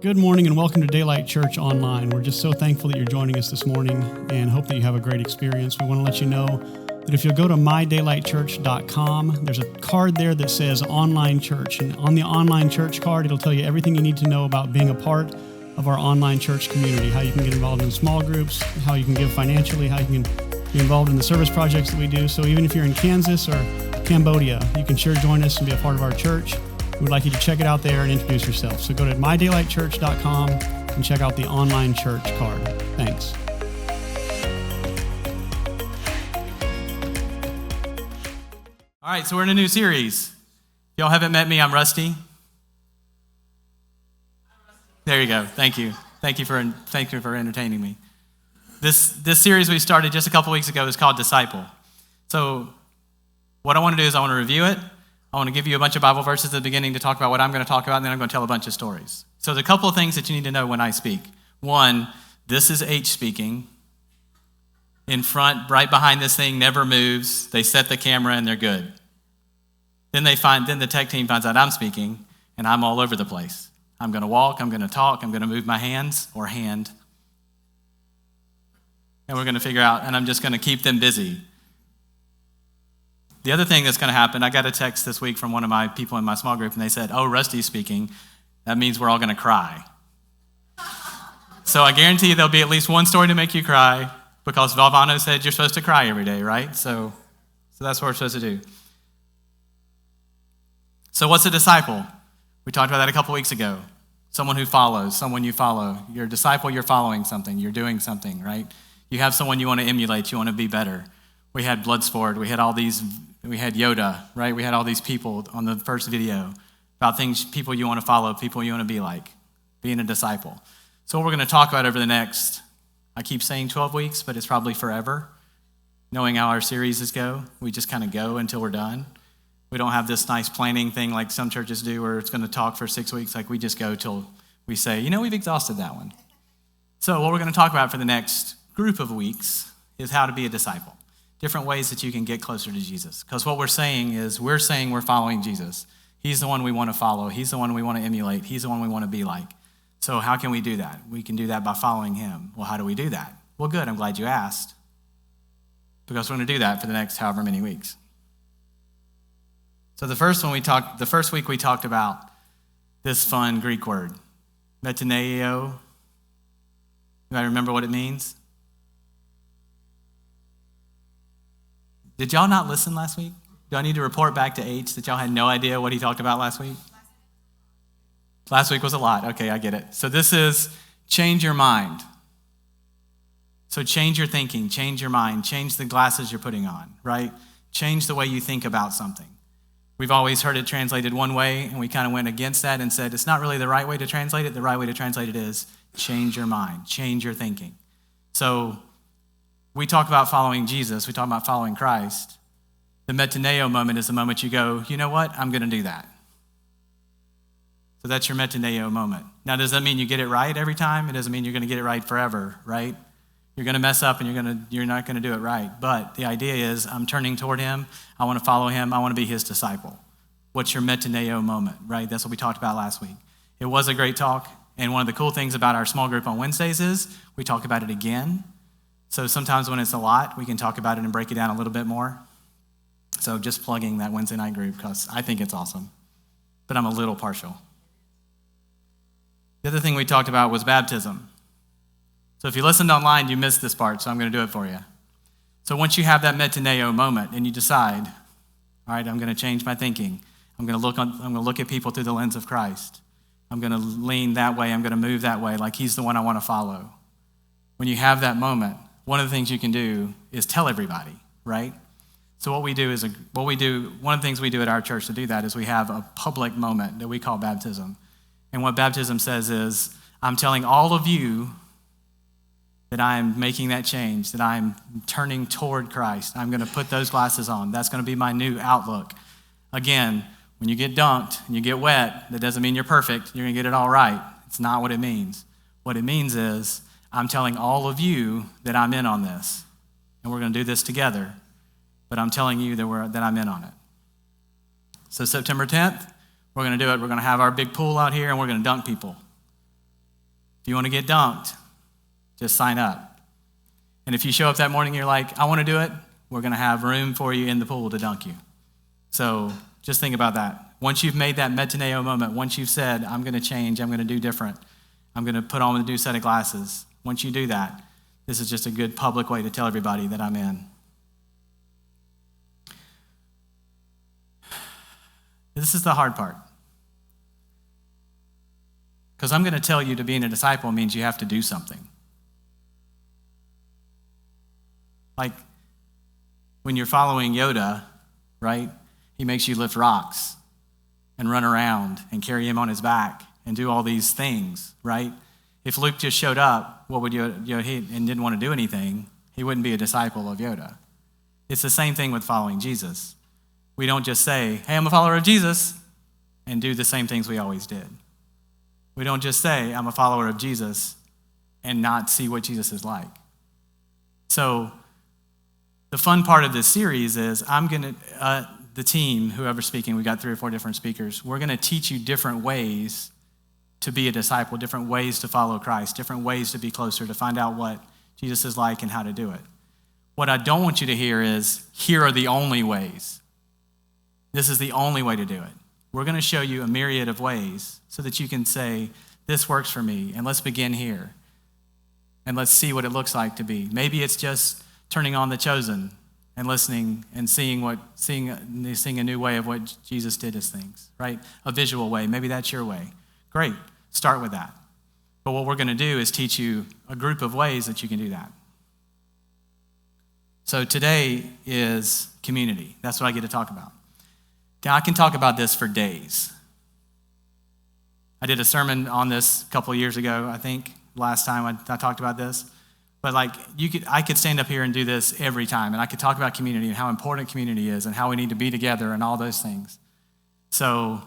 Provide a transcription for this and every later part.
Good morning and welcome to Daylight Church Online. We're just so thankful that you're joining us this morning and hope that you have a great experience. We want to let you know that if you'll go to mydaylightchurch.com, there's a card there that says Online Church. And on the Online Church card, it'll tell you everything you need to know about being a part of our online church community, how you can get involved in small groups, how you can give financially, how you can be involved in the service projects that we do. So even if you're in Kansas or Cambodia, you can sure join us and be a part of our church. We'd like you to check it out there and introduce yourself. So go to mydaylightchurch.com and check out the online church card. Thanks. All right, so we're in a new series. If y'all haven't met me, I'm Rusty. There you go. Thank you. Thank you for entertaining me. This series we started just a couple weeks ago is called Disciple. So what I want to do is I want to review it. I want to give you a bunch of Bible verses at the beginning to talk about what I'm going to talk about, and then I'm going to tell a bunch of stories. So there's a couple of things that you need to know when I speak. One, this is H speaking. In front, right behind this thing, never moves. They set the camera and they're good. Then the tech team finds out I'm speaking, and I'm all over the place. I'm going to walk, I'm going to talk, I'm going to move my hands or hand. And we're going to figure out, and I'm just going to keep them busy. The other thing that's going to happen, I got a text this week from one of my people in my small group, and they said, "Oh, Rusty's speaking. That means we're all going to cry." So I guarantee you there'll be at least one story to make you cry, because Valvano said you're supposed to cry every day, right? So that's what we're supposed to do. So what's a disciple? We talked about that a couple weeks ago. Someone who follows, someone you follow. You're a disciple, you're following something, you're doing something, right? You have someone you want to emulate, you want to be better. We had Bloodsport, we had Yoda, right? We had all these people on the first video about things, people you want to follow, people you want to be like, being a disciple. So what we're going to talk about over the next, I keep saying 12 weeks, but it's probably forever. Knowing how our series go, we just kind of go until we're done. We don't have this nice planning thing like some churches do where it's going to talk for 6 weeks. Like we just go till we say, we've exhausted that one. So what we're going to talk about for the next group of weeks is how to be a disciple. Different ways that you can get closer to Jesus. Because what we're saying is we're following Jesus. He's the one we want to follow. He's the one we want to emulate. He's the one we want to be like. So how can we do that? We can do that by following him. Well, how do we do that? Well, good. I'm glad you asked. Because we're going to do that for the next however many weeks. So the first week we talked about this fun Greek word, metaneo. You might remember what it means? Did y'all not listen last week? Do I need to report back to H that y'all had no idea what he talked about last week? Last week was a lot. Okay, I get it. So this is change your mind. So change your thinking, change your mind, change the glasses you're putting on, right? Change the way you think about something. We've always heard it translated one way, and we kind of went against that and said it's not really the right way to translate it. The right way to translate it is change your mind, change your thinking. So we talk about following Jesus. We talk about following Christ. The metaneo moment is the moment you go, you know what? I'm going to do that. So that's your metaneo moment. Now, does that mean you get it right every time? It doesn't mean you're going to get it right forever, right? You're going to mess up and you're not going to do it right. But the idea is I'm turning toward him. I want to follow him. I want to be his disciple. What's your metaneo moment, right? That's what we talked about last week. It was a great talk. And one of the cool things about our small group on Wednesdays is we talk about it again. So sometimes when it's a lot, we can talk about it and break it down a little bit more. So just plugging that Wednesday night group because I think it's awesome, but I'm a little partial. The other thing we talked about was baptism. So if you listened online, you missed this part, so I'm going to do it for you. So once you have that metaneo moment and you decide, all right, I'm going to change my thinking. I'm going to look at people through the lens of Christ. I'm going to lean that way. I'm going to move that way like he's the one I want to follow. When you have that moment, one of the things you can do is tell everybody, right? So one of the things we do at our church to do that is we have a public moment that we call baptism. And what baptism says is, I'm telling all of you that I am making that change, that I'm turning toward Christ. I'm going to put those glasses on. That's going to be my new outlook. Again, when you get dunked and you get wet, that doesn't mean you're perfect. You're going to get it all right. It's not what it means. What it means is, I'm telling all of you that I'm in on this, and we're going to do this together, but I'm telling you that I'm in on it. So September 10th, we're going to do it. We're going to have our big pool out here, and we're going to dunk people. If you want to get dunked, just sign up. And if you show up that morning, you're like, I want to do it, we're going to have room for you in the pool to dunk you. So just think about that. Once you've made that metaneo moment, once you've said, I'm going to change, I'm going to do different, I'm going to put on a new set of glasses, once you do that, this is just a good public way to tell everybody that I'm in. This is the hard part. Because I'm going to tell you to being a disciple means you have to do something. Like when you're following Yoda, right? He makes you lift rocks and run around and carry him on his back and do all these things, right? If Luke just showed up, what would Yoda and didn't want to do anything, he wouldn't be a disciple of Yoda. It's the same thing with following Jesus. We don't just say, hey, I'm a follower of Jesus, and do the same things we always did. We don't just say, I'm a follower of Jesus, and not see what Jesus is like. So the fun part of this series is the team, whoever's speaking, we got 3 or 4 different speakers, we're going to teach you different ways to be a disciple, different ways to follow Christ, different ways to be closer, to find out what Jesus is like and how to do it. What I don't want you to hear is, here are the only ways. This is the only way to do it. We're going to show you a myriad of ways so that you can say, this works for me, and let's begin here. And let's see what it looks like to be. Maybe it's just turning on The Chosen and listening and seeing a new way of what Jesus did as things, right? A visual way. Maybe that's your way. Great. Start with that. But what we're going to do is teach you a group of ways that you can do that. So today is community. That's what I get to talk about. Now, I can talk about this for days. I did a sermon on this a couple of years ago, I think, last time I talked about this. But I could stand up here and do this every time, and I could talk about community and how important community is and how we need to be together and all those things. So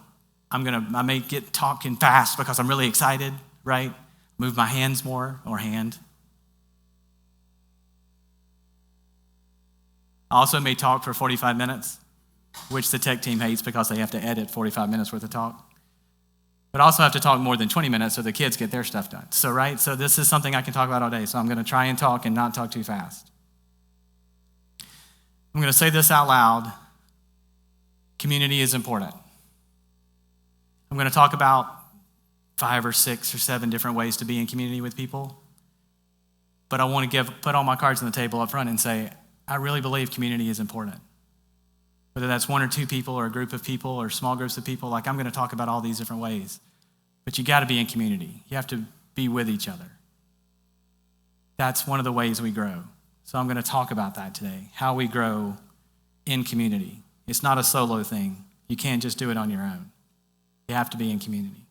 I may get talking fast because I'm really excited, right? Move my hands more, or hand. I also may talk for 45 minutes, which the tech team hates because they have to edit 45 minutes worth of talk. But I also have to talk more than 20 minutes so the kids get their stuff done. So, right? So this is something I can talk about all day. So I'm going to try and talk and not talk too fast. I'm going to say this out loud. Community is important. I'm going to talk about 5 or 6 or 7 different ways to be in community with people. But I want to put all my cards on the table up front and say, I really believe community is important. Whether that's 1 or 2 people or a group of people or small groups of people, I'm going to talk about all these different ways. But you got to be in community. You have to be with each other. That's one of the ways we grow. So I'm going to talk about that today, how we grow in community. It's not a solo thing. You can't just do it on your own. You have to be in community.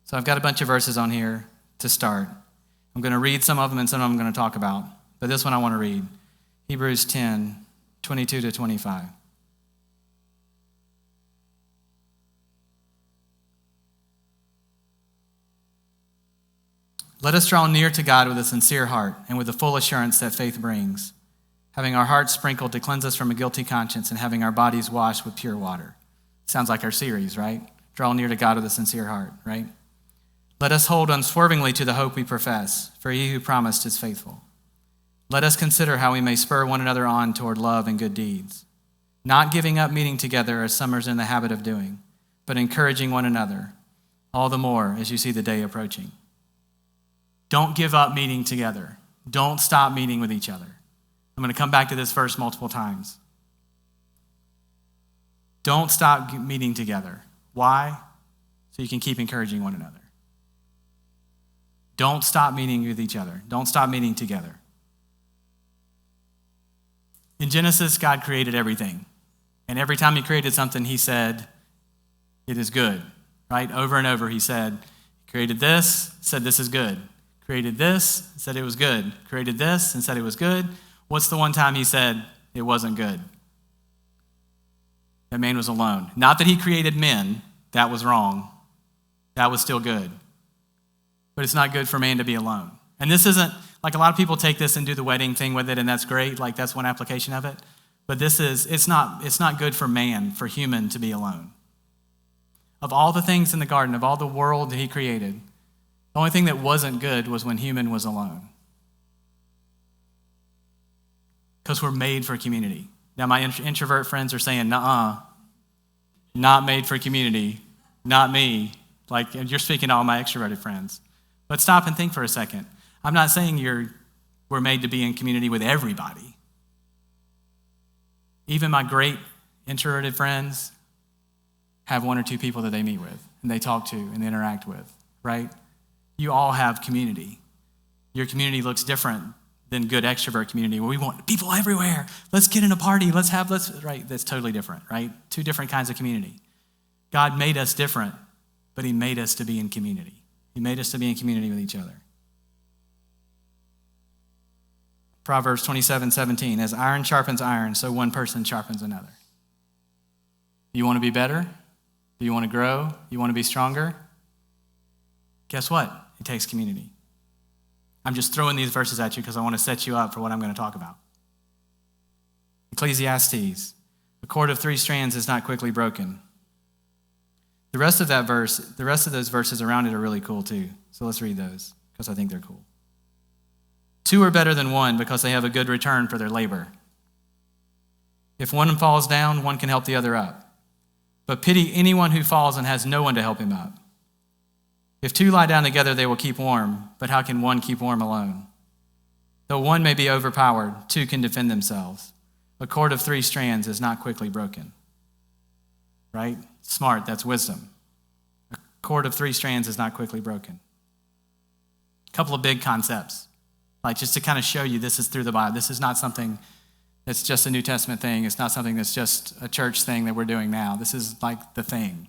So I've got a bunch of verses on here to start. I'm going to read some of them and some of them I'm going to talk about. But this one I want to read. Hebrews 10, 22 to 25. Let us draw near to God with a sincere heart and with the full assurance that faith brings, having our hearts sprinkled to cleanse us from a guilty conscience and having our bodies washed with pure water. Sounds like our series, right? Draw near to God with a sincere heart, right? Let us hold unswervingly to the hope we profess, for he who promised is faithful. Let us consider how we may spur one another on toward love and good deeds, not giving up meeting together as some are in the habit of doing, but encouraging one another, all the more as you see the day approaching. Don't give up meeting together. Don't stop meeting with each other. I'm going to come back to this verse multiple times. Don't stop meeting together. Why? So you can keep encouraging one another. Don't stop meeting with each other. Don't stop meeting together. In Genesis, God created everything. And every time he created something, he said, it is good, right? Over and over, he said, created this, said this is good. Created this, said it was good. Created this, and said it was good. What's the one time he said it wasn't good? That man was alone. Not that he created men. That was wrong. That was still good. But it's not good for man to be alone. And this isn't, a lot of people take this and do the wedding thing with it, and that's great. That's one application of it. But it's not good for man, for human to be alone. Of all the things in the garden, of all the world that he created, the only thing that wasn't good was when human was alone. Because we're made for community. Now, my introvert friends are saying, nuh-uh, not made for community, not me. Like, you're speaking to all my extroverted friends. But stop and think for a second. I'm not saying we're made to be in community with everybody. Even my great introverted friends have one or two people that they meet with and they talk to and they interact with, right? You all have community. Your community looks different than good extrovert community where we want people everywhere. Let's get in a party. Right? That's totally different, right? Two different kinds of community. God made us different, but he made us to be in community. He made us to be in community with each other. Proverbs 27:17, as iron sharpens iron, so one person sharpens another. Do you want to be better? Do you want to grow? You want to be stronger? Guess what? It takes community. I'm just throwing these verses at you because I want to set you up for what I'm going to talk about. Ecclesiastes, a cord of 3 strands is not quickly broken. The rest of those verses around it are really cool too. So let's read those because I think they're cool. 2 are better than 1 because they have a good return for their labor. If one falls down, one can help the other up. But pity anyone who falls and has no one to help him up. If 2 lie down together, they will keep warm, but how can one keep warm alone? Though one may be overpowered, 2 can defend themselves. A cord of 3 strands is not quickly broken. Right? Smart, that's wisdom. A cord of 3 strands is not quickly broken. A couple of big concepts, like just to kind of show you this is through the Bible. This is not something that's just a New Testament thing. It's not something that's just a church thing that we're doing now. This is like the thing.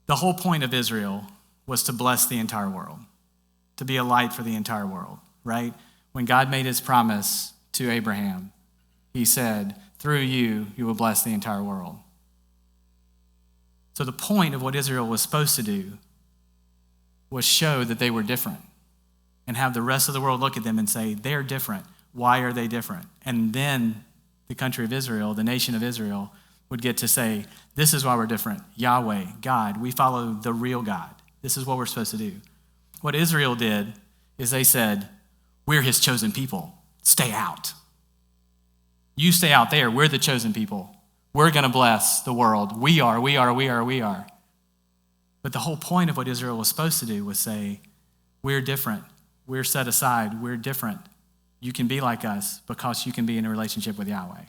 The whole point of Israel was to bless the entire world, to be a light for the entire world, right? When God made his promise to Abraham, he said, through you, you will bless the entire world. So the point of what Israel was supposed to do was show that they were different and have the rest of the world look at them and say, they're different. Why are they different? And then the country of Israel, the nation of Israel, would get to say, this is why we're different. Yahweh, God, we follow the real God. This is what we're supposed to do. What Israel did is they said, we're his chosen people. Stay out. You stay out there. We're the chosen people. We're going to bless the world. We are. But the whole point of what Israel was supposed to do was say, we're different. We're set aside. We're different. You can be like us because you can be in a relationship with Yahweh.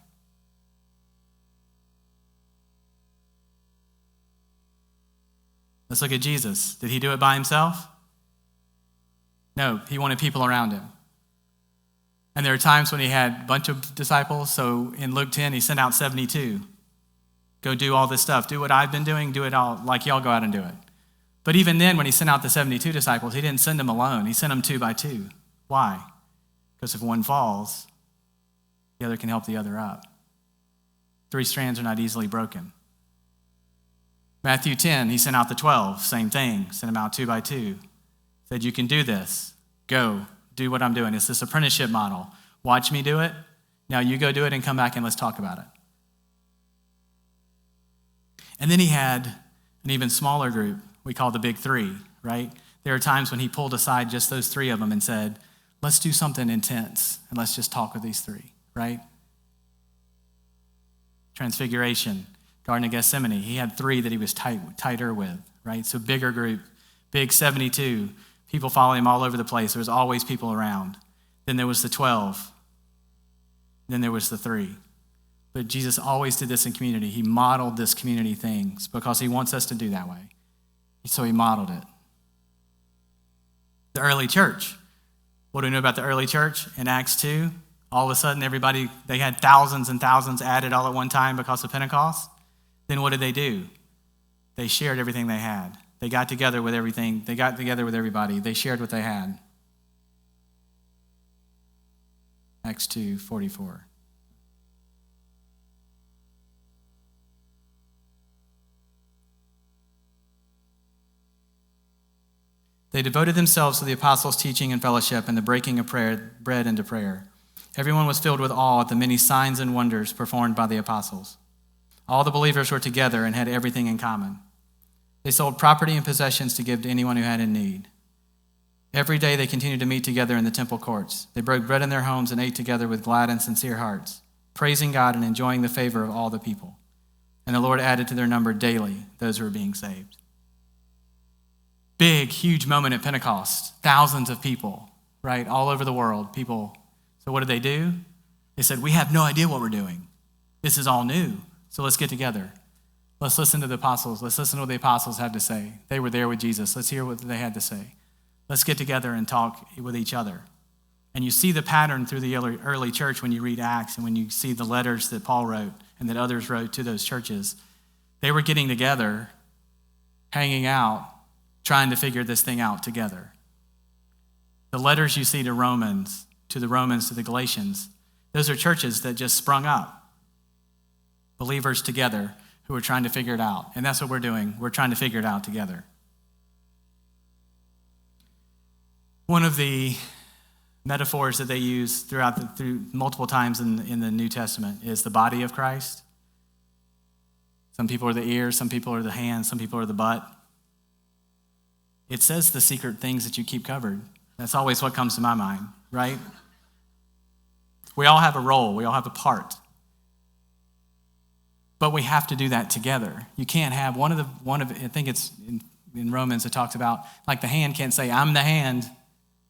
Let's look at Jesus. Did he do it by himself? No, he wanted people around him. And there are times when he had a bunch of disciples. So in Luke 10, he sent out 72. Go do all this stuff. Do what I've been doing. Do it all like y'all go out and do it. But even then, when he sent out the 72 disciples, he didn't send them alone. He sent them 2 by 2. Why? Because if one falls, the other can help the other up. 3 strands are not easily broken. Matthew 10, he sent out the 12, same thing, sent them out 2 by 2. Said, you can do this. Go, do what I'm doing. It's this apprenticeship model. Watch me do it. Now you go do it and come back and let's talk about it. And then he had an even smaller group we call the big 3, right? There are times when he pulled aside just those 3 of them and said, let's do something intense and let's just talk with these 3, right? Transfiguration, Garden of Gethsemane, he had 3 that he was tighter with, right? So bigger group, big 72, people following him all over the place. There was always people around. Then there was the 12. Then there was the 3. But Jesus always did this in community. He modeled this community things because he wants us to do that way. So he modeled it. The early church. What do we know about the early church? In Acts 2, all of a sudden they had thousands and thousands added all at one time because of Pentecost. Then what did they do? They shared everything they had. They got together with everything. They got together with everybody. They shared what they had. Acts 2:44. They devoted themselves to the apostles' teaching and fellowship and the breaking of bread and to prayer. Everyone was filled with awe at the many signs and wonders performed by the apostles. All the believers were together and had everything in common. They sold property and possessions to give to anyone who had in need. Every day they continued to meet together in the temple courts. They broke bread in their homes and ate together with glad and sincere hearts, praising God and enjoying the favor of all the people. And the Lord added to their number daily those who were being saved. Big, huge moment at Pentecost. Thousands of people, right, all over the world, people. So what did they do? They said, we have no idea what we're doing. This is all new, so let's get together. Let's listen to the apostles. Let's listen to what the apostles had to say. They were there with Jesus. Let's hear what they had to say. Let's get together and talk with each other. And you see the pattern through the early church when you read Acts and when you see the letters that Paul wrote and that others wrote to those churches. They were getting together, hanging out, trying to figure this thing out together. The letters you see to the Romans, to the Galatians, those are churches that just sprung up. Believers together who are trying to figure it out. And that's what we're doing. We're trying to figure it out together. One of the metaphors that they use through multiple times in the New Testament is the body of Christ. Some people are the ears, some people are the hands, some people are the butt. It says the secret things that you keep covered. That's always what comes to my mind, right? We all have a role. We all have a part. But we have to do that together. You can't have one of I think it's in Romans it talks about, like the hand can't say, I'm the hand.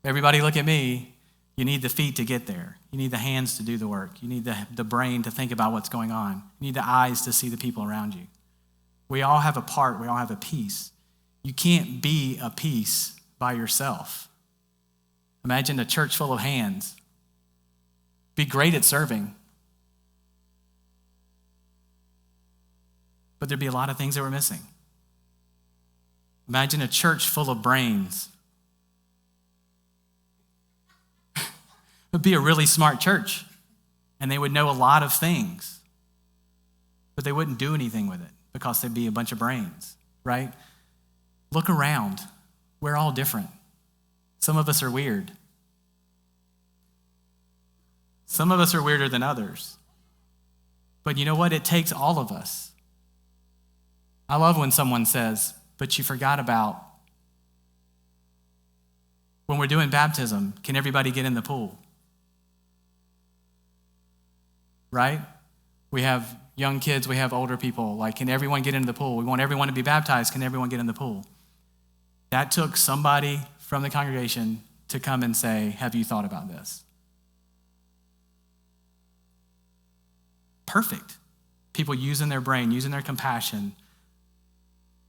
Everybody look at me. You need the feet to get there. You need the hands to do the work. You need the brain to think about what's going on. You need the eyes to see the people around you. We all have a part. We all have a piece. You can't be a piece by yourself. Imagine a church full of hands. Be great at serving. But there'd be a lot of things that we're missing. Imagine a church full of brains. It would be a really smart church, and they would know a lot of things, but they wouldn't do anything with it because they'd be a bunch of brains, right? Look around. We're all different. Some of us are weird. Some of us are weirder than others. But you know what? It takes all of us. I love when someone says, but you forgot about when we're doing baptism, can everybody get in the pool? Right? We have young kids, we have older people. Like, can everyone get into the pool? We want everyone to be baptized. Can everyone get in the pool? That took somebody from the congregation to come and say, have you thought about this? Perfect. People using their brain, using their compassion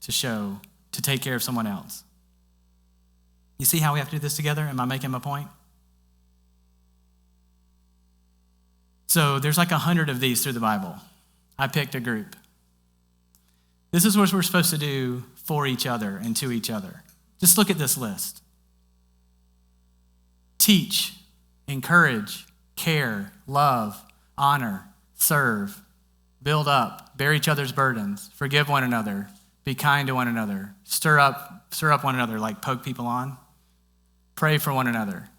to take care of someone else. You see how we have to do this together? Am I making my point? So there's like 100 of these through the Bible. I picked a group. This is what we're supposed to do for each other and to each other. Just look at this list. Teach, encourage, care, love, honor, serve, build up, bear each other's burdens, forgive one another, be kind to one another, stir up one another, like poke people on, pray for one another.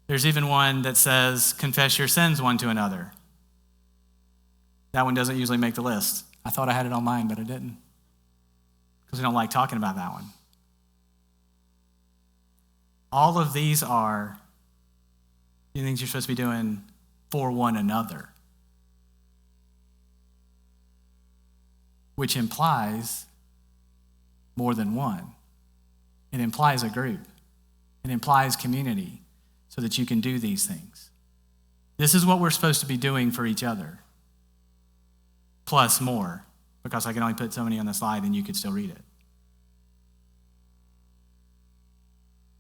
There's even one that says, confess your sins one to another. That one doesn't usually make the list. I thought I had it on mine, but I didn't, because we don't like talking about that one. All of these are the things you're supposed to be doing for one another, which implies more than one. It implies a group. It implies community so that you can do these things. This is what we're supposed to be doing for each other, plus more, because I can only put so many on the slide and you could still read it.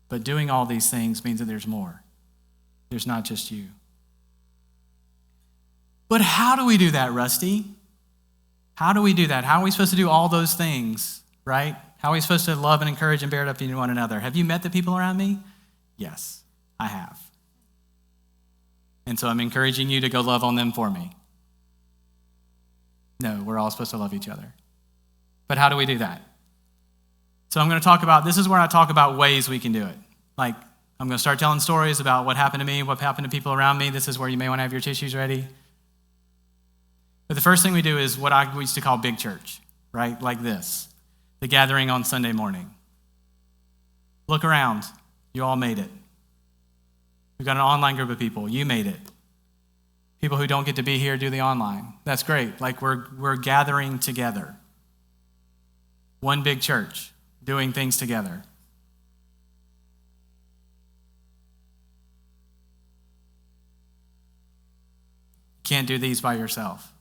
But doing all these things means that there's more. There's not just you. But how do we do that, Rusty? How do we do that? How are we supposed to do all those things, right? How are we supposed to love and encourage and bear up in one another? Have you met the people around me? Yes, I have. And so I'm encouraging you to go love on them for me. No, we're all supposed to love each other. But how do we do that? So I'm going to talk about, this is where I talk about ways we can do it. Like, I'm going to start telling stories about what happened to me, what happened to people around me. This is where you may want to have your tissues ready. But the first thing we do is what we used to call big church, right? Like this, the gathering on Sunday morning. Look around. You all made it. We've got an online group of people. You made it. People who don't get to be here do the online. That's great. Like we're gathering together. One big church, doing things together. Can't do these by yourself.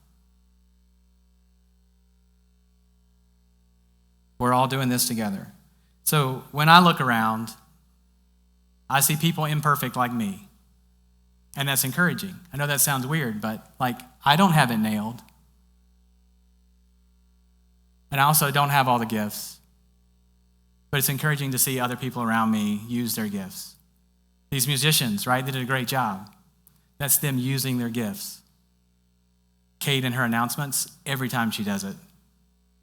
We're all doing this together. So when I look around, I see people imperfect like me. And that's encouraging. I know that sounds weird, but I don't have it nailed. And I also don't have all the gifts. But it's encouraging to see other people around me use their gifts. These musicians, right, they did a great job. That's them using their gifts. Kate in her announcements, every time she does it,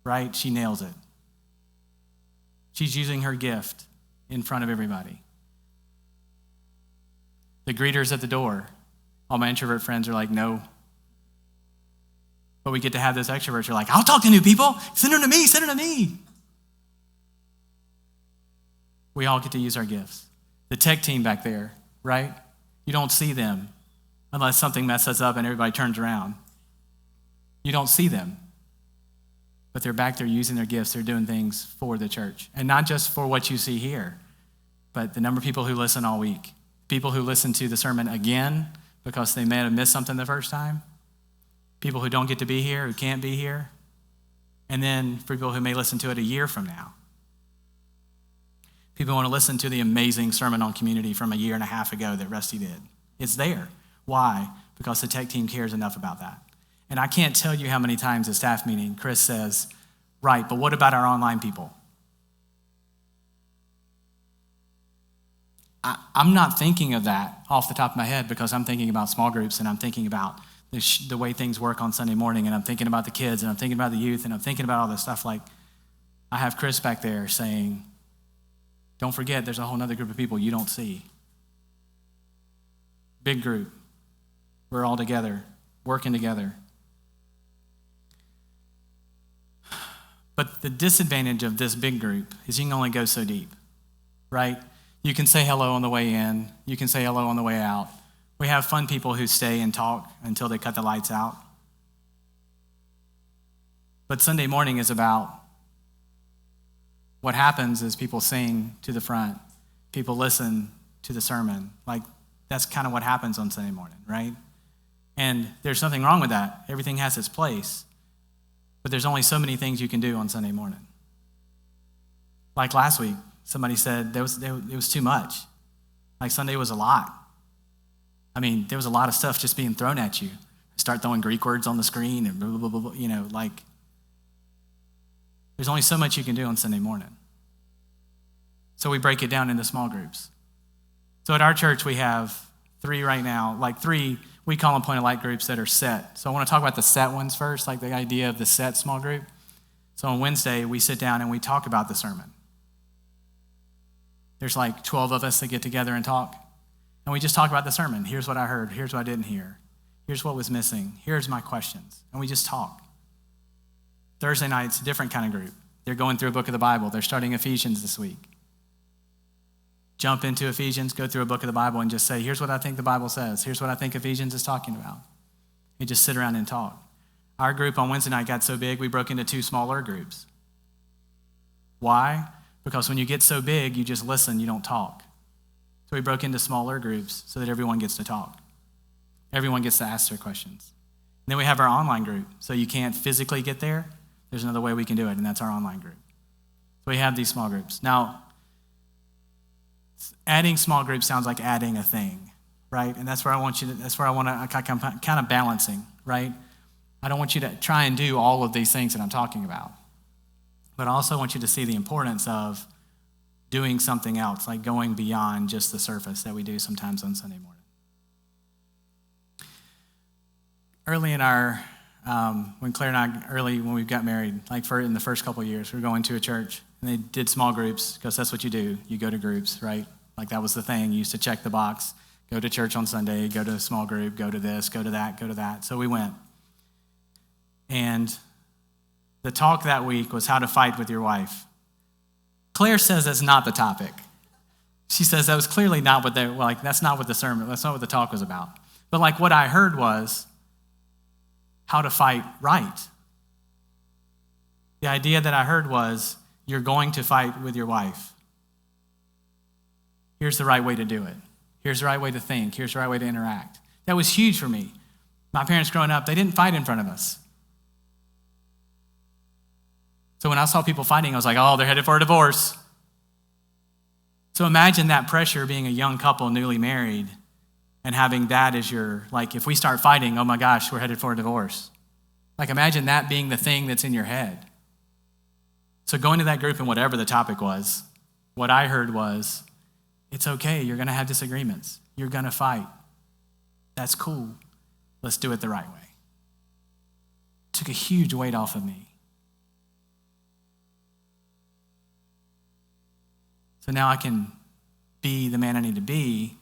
right, she nails it. She's using her gift in front of everybody. The greeters at the door, all my introvert friends are like, no. But we get to have those extroverts who are like, I'll talk to new people. Send them to me, send them to me. We all get to use our gifts. The tech team back there, right? You don't see them unless something messes up and everybody turns around. You don't see them. But they're back there using their gifts. They're doing things for the church. And not just for what you see here, but the number of people who listen all week. People who listen to the sermon again because they may have missed something the first time. People who don't get to be here, who can't be here. And then for people who may listen to it a year from now. People want to listen to the amazing sermon on community from a year and a half ago that Rusty did. It's there. Why? Because the tech team cares enough about that. And I can't tell you how many times at staff meeting, Chris says, right, but what about our online people? I'm not thinking of that off the top of my head because I'm thinking about small groups and I'm thinking about the way things work on Sunday morning and I'm thinking about the kids and I'm thinking about the youth and I'm thinking about all this stuff. Like I have Chris back there saying, don't forget there's a whole other group of people you don't see. Big group. We're all together, working together. But the disadvantage of this big group is you can only go so deep, right? You can say hello on the way in. You can say hello on the way out. We have fun people who stay and talk until they cut the lights out. But Sunday morning is about what happens is people sing to the front. People listen to the sermon. Like that's kind of what happens on Sunday morning, right? And there's nothing wrong with that. Everything has its place. But there's only so many things you can do on Sunday morning. Like last week, somebody said it was too much. Like Sunday was a lot. I mean, there was a lot of stuff just being thrown at you. Start throwing Greek words on the screen and blah, blah, blah, blah, like there's only so much you can do on Sunday morning. So we break it down into small groups. So at our church, we have 3 right now, we call them point of light groups that are set. So I want to talk about the set ones first, like the idea of the set small group. So on Wednesday, we sit down and we talk about the sermon. There's 12 of us that get together and talk. And we just talk about the sermon. Here's what I heard. Here's what I didn't hear. Here's what was missing. Here's my questions. And we just talk. Thursday night, it's a different kind of group. They're going through a book of the Bible. They're starting Ephesians this week. Jump into Ephesians, go through a book of the Bible and just say, here's what I think the Bible says. Here's what I think Ephesians is talking about. You just sit around and talk. Our group on Wednesday night got so big, we broke into 2 smaller groups. Why? Because when you get so big, you just listen, you don't talk. So we broke into smaller groups so that everyone gets to talk. Everyone gets to ask their questions. And then we have our online group. So you can't physically get there. There's another way we can do it, and that's our online group. So we have these small groups. Now, adding small groups sounds like adding a thing, right? And that's where I want to kind of balancing, right? I don't want you to try and do all of these things that I'm talking about. But I also want you to see the importance of doing something else, like going beyond just the surface that we do sometimes on Sunday morning. Early in our, when Claire and I, when we got married, in the first couple of years, we were going to a church, and they did small groups, because that's what you do. You go to groups, right? Like that was the thing. You used to check the box, go to church on Sunday, go to a small group, go to this, go to that, go to that. So we went. And the talk that week was how to fight with your wife. Claire says that's not the topic. She says that was clearly not what that's not what the sermon, that's not what the talk was about. But like what I heard was how to fight right. The idea that I heard was you're going to fight with your wife. Here's the right way to do it. Here's the right way to think. Here's the right way to interact. That was huge for me. My parents growing up, they didn't fight in front of us. So when I saw people fighting, I was like, oh, they're headed for a divorce. So imagine that pressure being a young couple, newly married, and having that as your, like, if we start fighting, oh my gosh, we're headed for a divorce. Like, imagine that being the thing that's in your head. So going to that group and whatever the topic was, what I heard was, it's okay, you're going to have disagreements. You're going to fight. That's cool. Let's do it the right way. It took a huge weight off of me. So now I can be the man I need to be.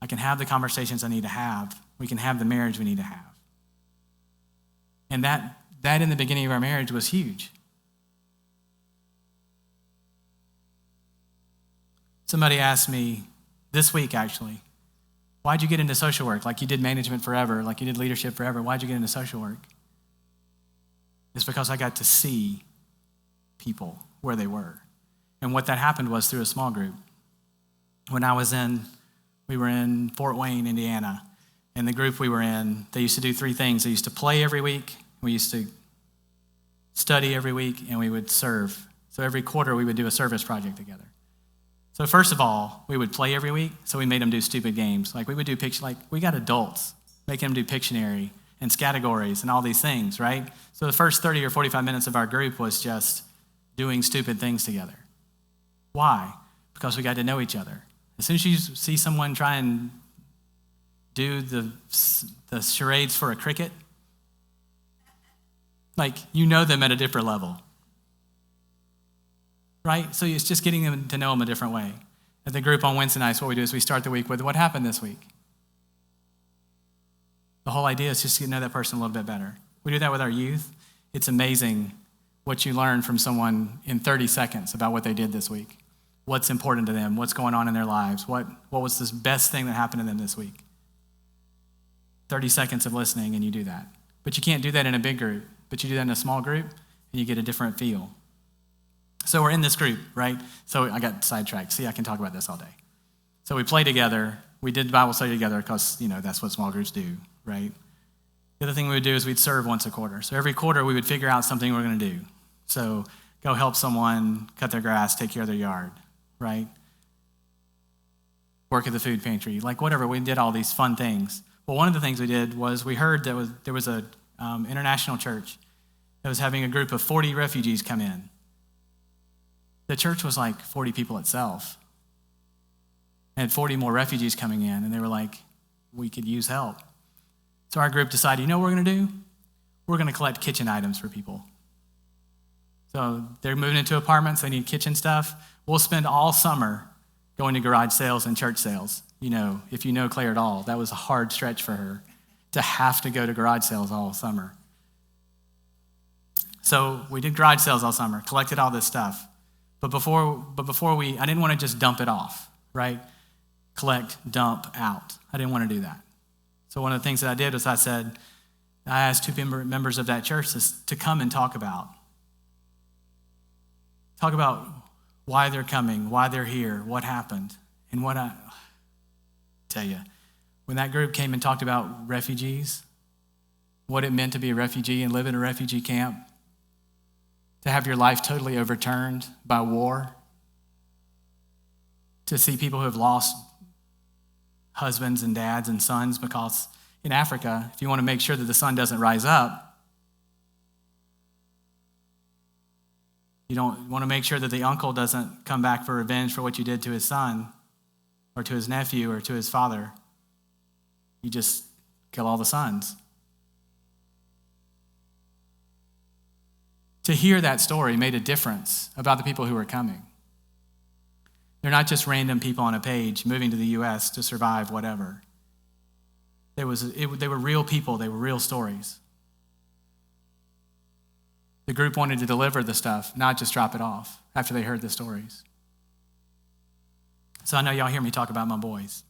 I can have the conversations I need to have. We can have the marriage we need to have. And that in the beginning of our marriage was huge. Somebody asked me this week, actually, why'd you get into social work? Like you did management forever, like you did leadership forever. Why'd you get into social work? It's because I got to see people where they were. And what that happened was through a small group. When we were in Fort Wayne, Indiana, and the group we were in, they used to do three things. They used to play every week, we used to study every week, and we would serve. So every quarter we would do a service project together. So first of all, we would play every week, so we made them do stupid games. Like we would do we got adults, making them do Pictionary and categories and all these things, right? So the first 30 or 45 minutes of our group was just doing stupid things together. Why? Because we got to know each other. As soon as you see someone try and do the charades for a cricket, like you know them at a different level. Right? So it's just getting them to know them a different way. At the group on Wednesday nights, what we do is we start the week with what happened this week. The whole idea is just to get to know that person a little bit better. We do that with our youth. It's amazing what you learn from someone in 30 seconds about what they did this week. What's important to them, what's going on in their lives, what was the best thing that happened to them this week. 30 seconds of listening and you do that. But you can't do that in a big group, but you do that in a small group and you get a different feel. So we're in this group, right? So I got sidetracked. See, I can talk about this all day. So we play together. We did Bible study together because, that's what small groups do, right? The other thing we would do is we'd serve once a quarter. So every quarter we would figure out something we're going to do. So go help someone cut their grass, take care of their yard, right? Work at the food pantry, like whatever. We did all these fun things. Well, one of the things we did was we heard there was a international church that was having a group of 40 refugees come in. The church was like 40 people itself. And had 40 more refugees coming in, and they were like, we could use help. So our group decided, you know what we're going to do? We're going to collect kitchen items for people. So they're moving into apartments, they need kitchen stuff. We'll spend all summer going to garage sales and church sales. If you know Claire at all, that was a hard stretch for her to have to go to garage sales all summer. So we did garage sales all summer, collected all this stuff. But before I didn't want to just dump it off, right? Collect, dump, out. I didn't want to do that. So one of the things that I did was I asked two members of that church to come and talk about why they're coming, why they're here, what happened. And what I tell you, when that group came and talked about refugees, what it meant to be a refugee and live in a refugee camp, to have your life totally overturned by war, to see people who have lost husbands and dads and sons, because in Africa, if you want to make sure that the sun doesn't rise up, you don't want to make sure that the uncle doesn't come back for revenge for what you did to his son or to his nephew or to his father. You just kill all the sons. To hear that story made a difference about the people who were coming. They're not just random people on a page moving to the U.S. to survive whatever. They were real people. They were real stories. The group wanted to deliver the stuff, not just drop it off after they heard the stories. So I know y'all hear me talk about my boys.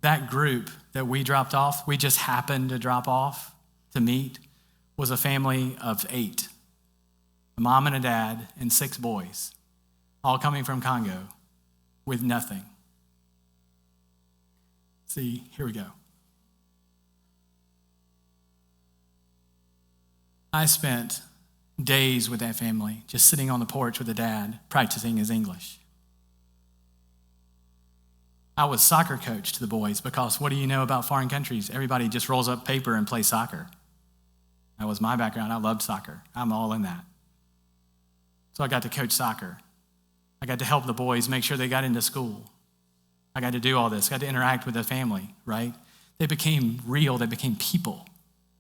That group that we dropped off, we just happened to drop off to meet, was a family of 8. A mom and a dad and 6 boys, all coming from Congo with nothing. See, here we go. I spent days with that family, just sitting on the porch with the dad, practicing his English. I was soccer coach to the boys because what do you know about foreign countries? Everybody just rolls up paper and plays soccer. That was my background. I loved soccer. I'm all in that. So I got to coach soccer. I got to help the boys make sure they got into school. I got to do all this. I got to interact with the family, right? They became real. They became people,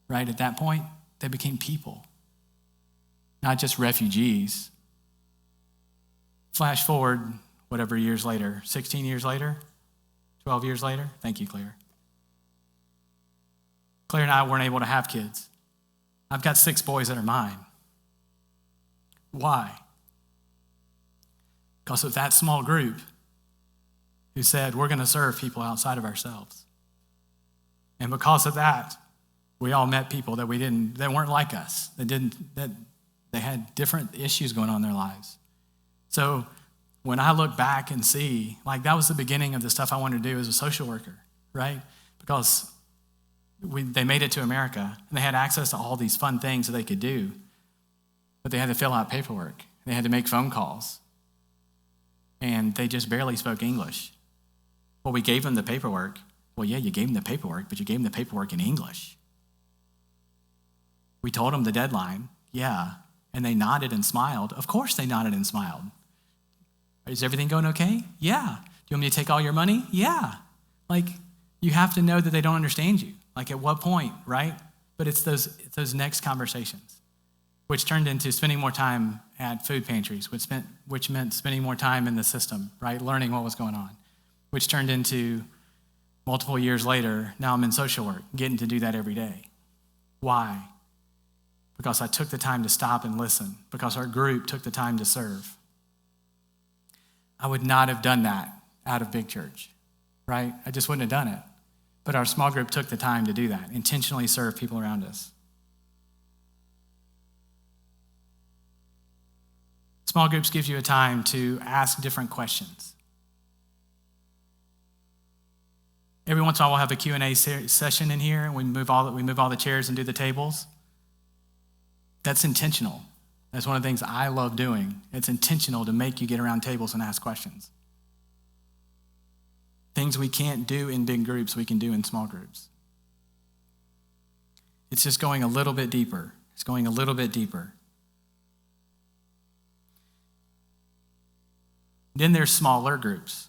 right? At that point, they became people, not just refugees. Flash forward, whatever years later, 16 years later, 12 years later. Thank you, Claire. Claire and I weren't able to have kids. I've got 6 boys that are mine. Why? Because of that small group who said, we're going to serve people outside of ourselves. And because of that, we all met people that that weren't like us, that they had different issues going on in their lives. So when I look back and see, like that was the beginning of the stuff I wanted to do as a social worker, right? Because they made it to America and they had access to all these fun things that they could do, but they had to fill out paperwork. They had to make phone calls. And they just barely spoke English. Well, we gave them the paperwork. Well, yeah, you gave them the paperwork, but you gave them the paperwork in English. We told them the deadline, yeah, and they nodded and smiled. Of course they nodded and smiled. Is everything going okay? Yeah. Do you want me to take all your money? Yeah. Like, you have to know that they don't understand you. Like, at what point, right? But it's those next conversations, which turned into spending more time at food pantries, which meant spending more time in the system, right? Learning what was going on, which turned into multiple years later, now I'm in social work, getting to do that every day. Why? Because I took the time to stop and listen, because our group took the time to serve. I would not have done that out of big church, right? I just wouldn't have done it. But our small group took the time to do that, intentionally serve people around us. Small groups gives you a time to ask different questions. Every once in a while, we'll have a Q&A session in here, and we move all the chairs and do the tables. That's intentional. That's one of the things I love doing. It's intentional to make you get around tables and ask questions. Things we can't do in big groups, we can do in small groups. It's just going a little bit deeper. It's going a little bit deeper. Then there's smaller groups.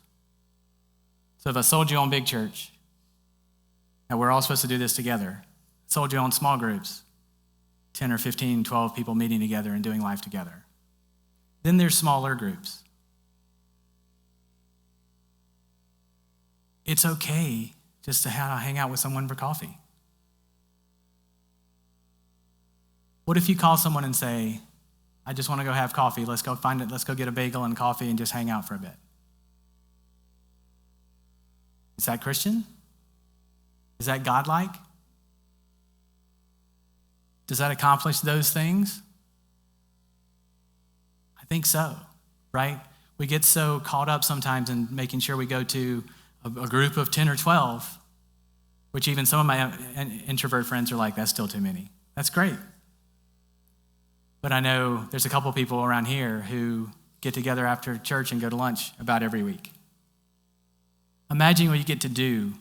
So if I sold you on big church, and we're all supposed to do this together, sold you on small groups, 10 or 15, 12 people meeting together and doing life together. Then there's smaller groups. It's okay just to hang out with someone for coffee. What if you call someone and say, I just want to go have coffee. Let's go get a bagel and coffee and just hang out for a bit. Is that Christian? Is that God-like? Does that accomplish those things? I think so, right? We get so caught up sometimes in making sure we go to a group of 10 or 12, which even some of my introvert friends are like, that's still too many. That's great. But I know there's a couple people around here who get together after church and go to lunch about every week. Imagine what you get to do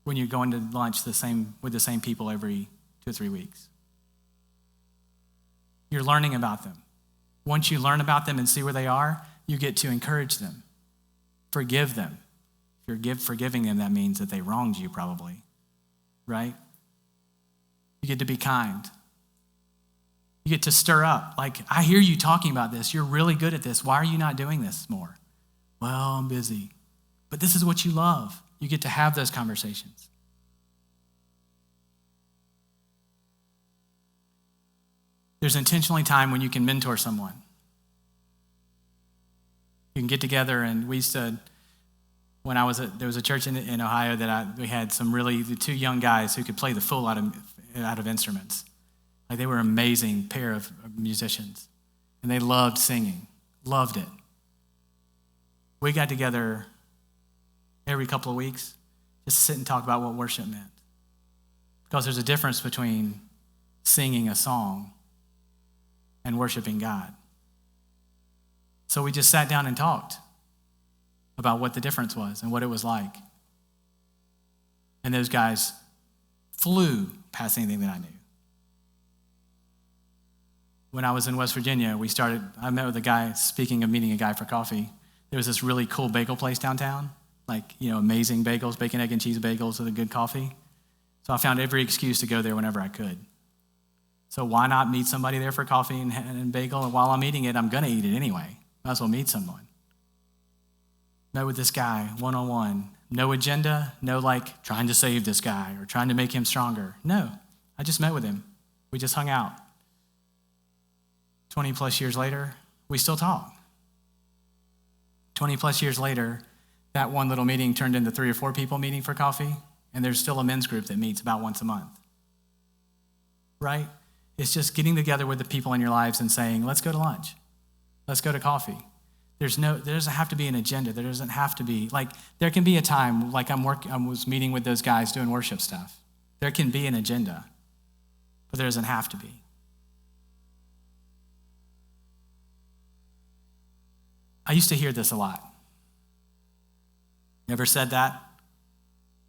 when you're going to lunch with the same people every 2 or 3 weeks. You're learning about them. Once you learn about them and see where they are, you get to encourage them, forgive them. If you're forgiving them, that means that they wronged you probably, right? You get to be kind. You get to stir up. Like, I hear you talking about this. You're really good at this. Why are you not doing this more? Well, I'm busy. But this is what you love. You get to have those conversations. There's intentionally time when you can mentor someone. You can get together, and we used to, there was a church in Ohio that we had the two young guys who could play the full out of instruments. Like, they were an amazing pair of musicians, and they loved singing, loved it. We got together every couple of weeks just to sit and talk about what worship meant. Because there's a difference between singing a song and worshiping God. So we just sat down and talked about what the difference was and what it was like. And those guys flew past anything that I knew. When I was in West Virginia, I met with a guy, speaking of meeting a guy for coffee. There was this really cool bagel place downtown, amazing bagels, bacon, egg, and cheese bagels with a good coffee. So I found every excuse to go there whenever I could. So why not meet somebody there for coffee and bagel? And while I'm eating it, I'm going to eat it anyway. Might as well meet someone. Met with this guy one-on-one. No agenda, no trying to save this guy or trying to make him stronger. No, I just met with him. We just hung out. 20 plus years later, we still talk. 20 plus years later, that one little meeting turned into 3 or 4 people meeting for coffee, and there's still a men's group that meets about once a month. Right? It's just getting together with the people in your lives and saying, let's go to lunch. Let's go to coffee. There doesn't have to be an agenda. There doesn't have to be, there can be a time, I was meeting with those guys doing worship stuff. There can be an agenda, but there doesn't have to be. I used to hear this a lot. You ever said that?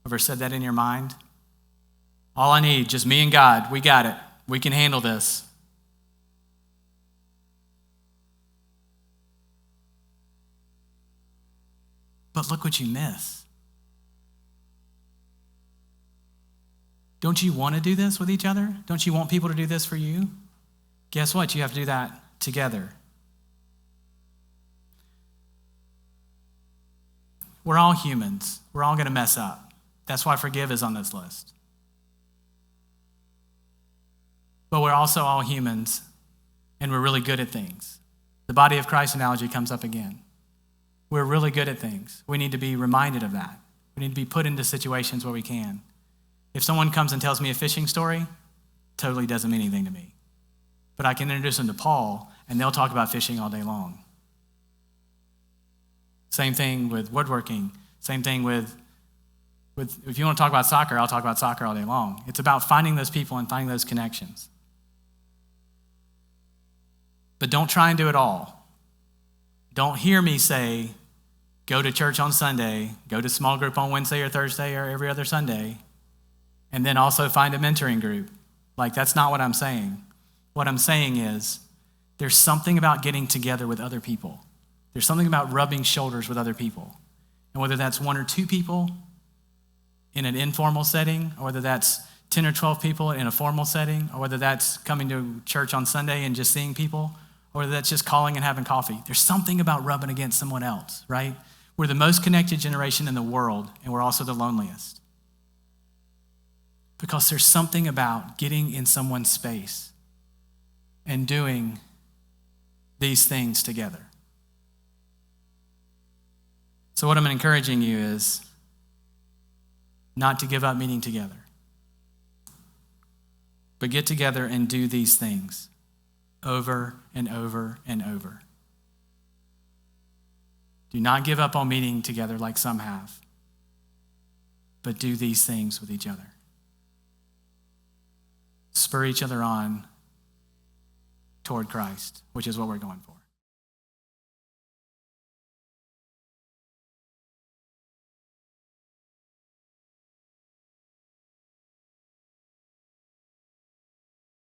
Ever said that in your mind? All I need, just me and God. We got it. We can handle this. But look what you miss. Don't you want to do this with each other? Don't you want people to do this for you? Guess what? You have to do that together. We're all humans. We're all going to mess up. That's why forgive is on this list. But we're also all humans, and we're really good at things. The body of Christ analogy comes up again. We're really good at things. We need to be reminded of that. We need to be put into situations where we can. If someone comes and tells me a fishing story, totally doesn't mean anything to me. But I can introduce them to Paul, and they'll talk about fishing all day long. Same thing with woodworking. Same thing with if you want to talk about soccer, I'll talk about soccer all day long. It's about finding those people and finding those connections. But don't try and do it all. Don't hear me say, go to church on Sunday, go to small group on Wednesday or Thursday or every other Sunday, and then also find a mentoring group. That's not what I'm saying. What I'm saying is there's something about getting together with other people. There's something about rubbing shoulders with other people. And whether that's 1 or 2 people in an informal setting, or whether that's 10 or 12 people in a formal setting, or whether that's coming to church on Sunday and just seeing people, or whether that's just calling and having coffee. There's something about rubbing against someone else, right? We're the most connected generation in the world, and we're also the loneliest. Because there's something about getting in someone's space and doing these things together. So what I'm encouraging you is not to give up meeting together, but get together and do these things over and over and over. Do not give up on meeting together like some have, but do these things with each other. Spur each other on toward Christ, which is what we're going for.